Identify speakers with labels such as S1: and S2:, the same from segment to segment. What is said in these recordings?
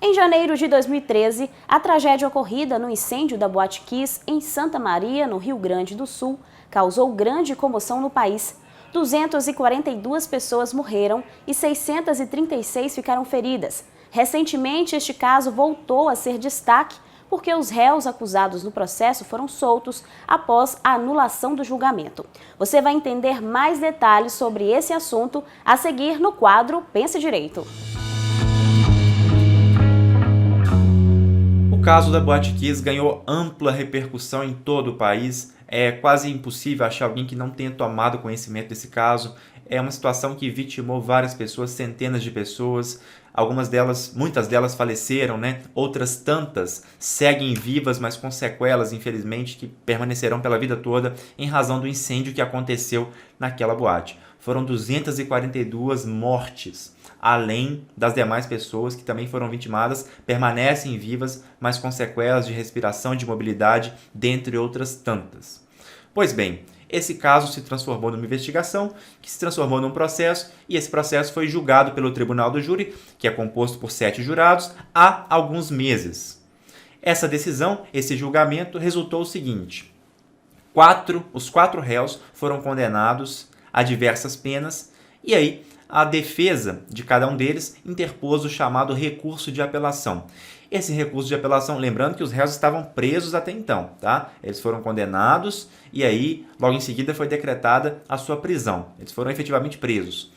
S1: Em janeiro de 2013, a tragédia ocorrida no incêndio da Boate Kiss em Santa Maria, no Rio Grande do Sul, causou grande comoção no país. 242 pessoas morreram e 636 ficaram feridas. Recentemente, este caso voltou a ser destaque porque os réus acusados no processo foram soltos após a anulação do julgamento. Você vai entender mais detalhes sobre esse assunto a seguir no quadro Pense Direito.
S2: O caso da Boate Kiss ganhou ampla repercussão em todo o país. É quase impossível achar alguém que não tenha tomado conhecimento desse caso. É uma situação que vitimou várias pessoas, centenas de pessoas. Muitas delas faleceram, né? Outras tantas seguem vivas, mas com sequelas, infelizmente, que permanecerão pela vida toda em razão do incêndio que aconteceu naquela boate. Foram 242 mortes, além das demais pessoas que também foram vitimadas, permanecem vivas, mas com sequelas de respiração e de mobilidade, dentre outras tantas. Pois bem, esse caso se transformou numa investigação, que se transformou num processo, e esse processo foi julgado pelo Tribunal do Júri, que é composto por 7 jurados, há alguns meses. Essa decisão, esse julgamento, resultou o seguinte: os 4 réus foram condenados a diversas penas, e aí a defesa de cada um deles interpôs o chamado recurso de apelação. Esse recurso de apelação, lembrando que os réus estavam presos até então, tá? Eles foram condenados e aí, logo em seguida, foi decretada a sua prisão. Eles foram efetivamente presos,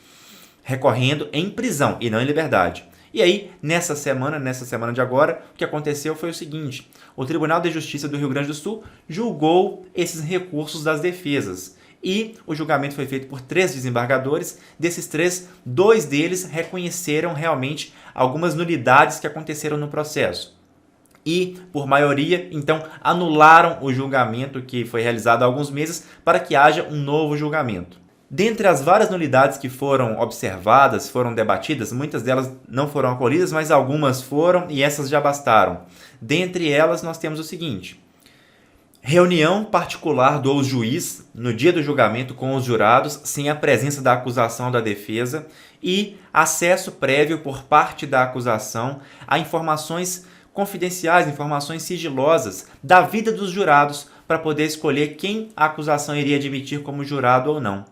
S2: recorrendo em prisão e não em liberdade. E aí, nessa semana de agora, o que aconteceu foi o seguinte: o Tribunal de Justiça do Rio Grande do Sul julgou esses recursos das defesas. E o julgamento foi feito por 3 desembargadores. Desses 3, 2 deles reconheceram realmente algumas nulidades que aconteceram no processo. E, por maioria, então, anularam o julgamento que foi realizado há alguns meses para que haja um novo julgamento. Dentre as várias nulidades que foram observadas, foram debatidas, muitas delas não foram acolhidas, mas algumas foram e essas já bastaram. Dentre elas, nós temos o seguinte: reunião particular do juiz no dia do julgamento com os jurados, sem a presença da acusação ou da defesa, e acesso prévio por parte da acusação a informações confidenciais, informações sigilosas da vida dos jurados, para poder escolher quem a acusação iria admitir como jurado ou não.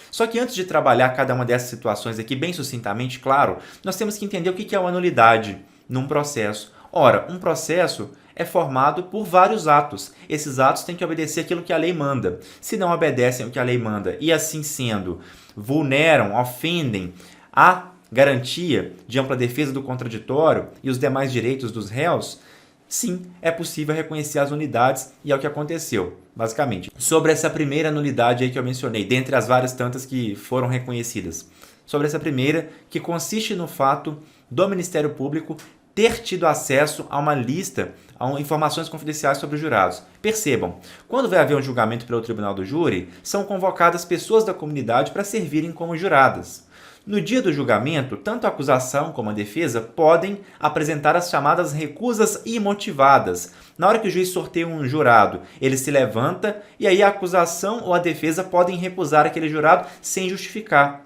S2: Só que antes de trabalhar cada uma dessas situações aqui bem sucintamente, claro, nós temos que entender o que é uma nulidade num processo. Ora, um processo é formado por vários atos. Esses atos têm que obedecer aquilo que a lei manda. Se não obedecem o que a lei manda e, assim sendo, vulneram, ofendem a garantia de ampla defesa do contraditório e os demais direitos dos réus, sim, é possível reconhecer as nulidades, e é o que aconteceu, basicamente. Sobre essa primeira nulidade aí que eu mencionei, dentre as várias tantas que foram reconhecidas. Sobre essa primeira, que consiste no fato do Ministério Público ter tido acesso a uma lista, a informações confidenciais sobre os jurados. Percebam, quando vai haver um julgamento pelo Tribunal do Júri, são convocadas pessoas da comunidade para servirem como juradas. No dia do julgamento, tanto a acusação como a defesa podem apresentar as chamadas recusas imotivadas. Na hora que o juiz sorteia um jurado, ele se levanta e aí a acusação ou a defesa podem recusar aquele jurado sem justificar.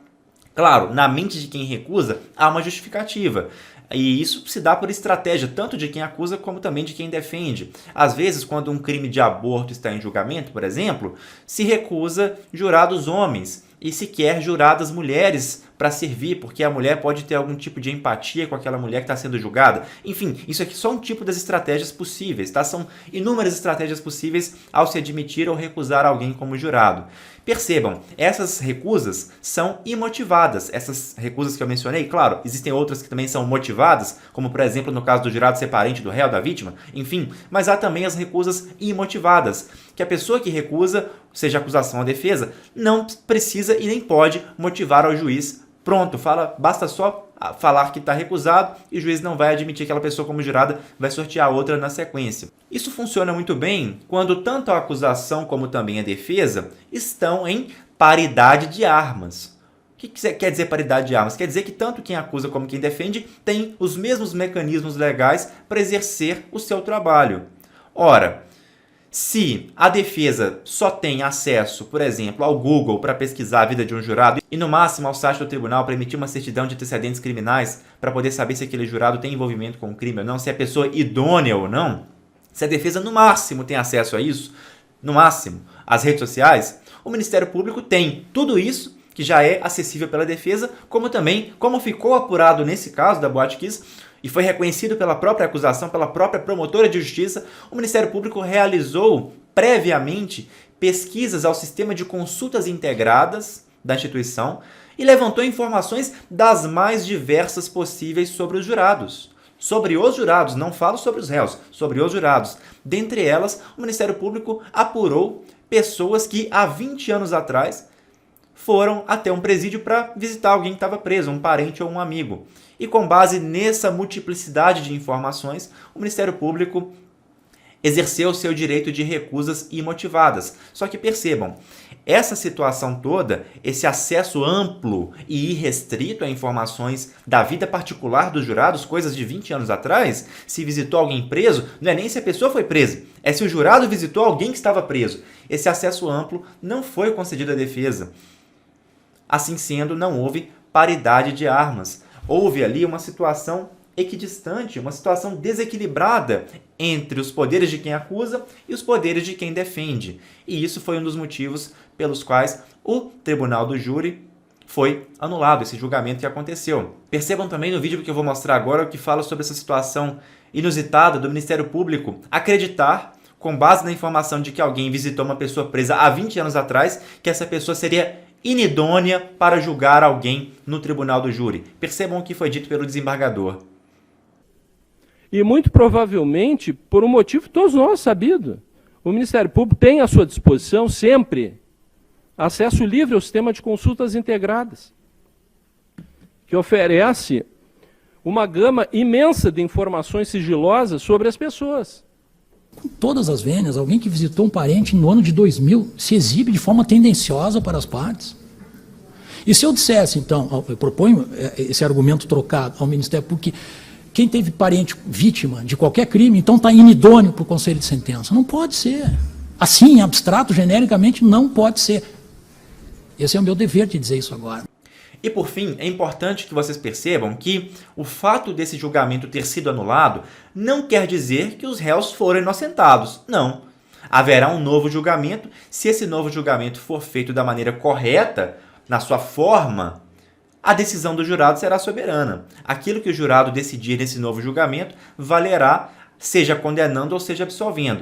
S2: Claro, na mente de quem recusa, há uma justificativa. E isso se dá por estratégia, tanto de quem acusa como também de quem defende. Às vezes, quando um crime de aborto está em julgamento, por exemplo, se recusa jurados homens e se quer juradas mulheres para servir, porque a mulher pode ter algum tipo de empatia com aquela mulher que está sendo julgada. Enfim, isso aqui é só um tipo das estratégias possíveis, tá? São inúmeras estratégias possíveis ao se admitir ou recusar alguém como jurado. Percebam, essas recusas são imotivadas. Essas recusas que eu mencionei, claro, existem outras que também são motivadas, como por exemplo no caso do jurado ser parente do réu, da vítima, enfim, mas há também as recusas imotivadas, que a pessoa que recusa, seja acusação ou defesa, não precisa e nem pode motivar ao juiz. Pronto, basta só falar que está recusado e o juiz não vai admitir aquela pessoa como jurada, vai sortear outra na sequência. Isso funciona muito bem quando tanto a acusação como também a defesa estão em paridade de armas. O que quer dizer paridade de armas? Quer dizer que tanto quem acusa como quem defende tem os mesmos mecanismos legais para exercer o seu trabalho. Ora, Se a defesa só tem acesso, por exemplo, ao Google para pesquisar a vida de um jurado e no máximo ao site do tribunal para emitir uma certidão de antecedentes criminais para poder saber se aquele jurado tem envolvimento com o crime ou não, se é pessoa idônea ou não, se a defesa no máximo tem acesso a isso, no máximo às redes sociais, o Ministério Público tem tudo isso que já é acessível pela defesa, como também, como ficou apurado nesse caso da Boate Kiss, e foi reconhecido pela própria acusação, pela própria promotora de justiça, o Ministério Público realizou previamente pesquisas ao sistema de consultas integradas da instituição e levantou informações das mais diversas possíveis sobre os jurados. Sobre os jurados, não falo sobre os réus, sobre os jurados. Dentre elas, o Ministério Público apurou pessoas que há 20 anos atrás foram até um presídio para visitar alguém que estava preso, um parente ou um amigo. E com base nessa multiplicidade de informações, o Ministério Público exerceu seu direito de recusas imotivadas. Só que percebam, essa situação toda, esse acesso amplo e irrestrito a informações da vida particular dos jurados, coisas de 20 anos atrás, se visitou alguém preso, não é nem se a pessoa foi presa, é se o jurado visitou alguém que estava preso. Esse acesso amplo não foi concedido à defesa. Assim sendo, não houve paridade de armas. Houve ali uma situação equidistante, uma situação desequilibrada entre os poderes de quem acusa e os poderes de quem defende. E isso foi um dos motivos pelos quais o Tribunal do Júri foi anulado, esse julgamento que aconteceu. Percebam também no vídeo que eu vou mostrar agora o que fala sobre essa situação inusitada do Ministério Público acreditar, com base na informação de que alguém visitou uma pessoa presa há 20 anos atrás, que essa pessoa seria inidônea para julgar alguém no Tribunal do Júri. Percebam o que foi dito pelo desembargador.
S3: E muito provavelmente, por um motivo todos nós sabido, o Ministério Público tem à sua disposição sempre acesso livre ao sistema de consultas integradas, que oferece uma gama imensa de informações sigilosas sobre as pessoas.
S4: Com todas as vênias, alguém que visitou um parente no ano de 2000 se exibe de forma tendenciosa para as partes. E se eu dissesse, então, eu proponho esse argumento trocado ao Ministério Público, que quem teve parente vítima de qualquer crime, então está inidôneo para o conselho de sentença. Não pode ser. Assim, abstrato, genericamente, não pode ser. Esse é o meu dever de dizer isso agora.
S2: E por fim, é importante que vocês percebam que o fato desse julgamento ter sido anulado não quer dizer que os réus foram inocentados. Não. Haverá um novo julgamento. Se esse novo julgamento for feito da maneira correta, na sua forma, a decisão do jurado será soberana. Aquilo que o jurado decidir nesse novo julgamento valerá, seja condenando ou seja absolvendo.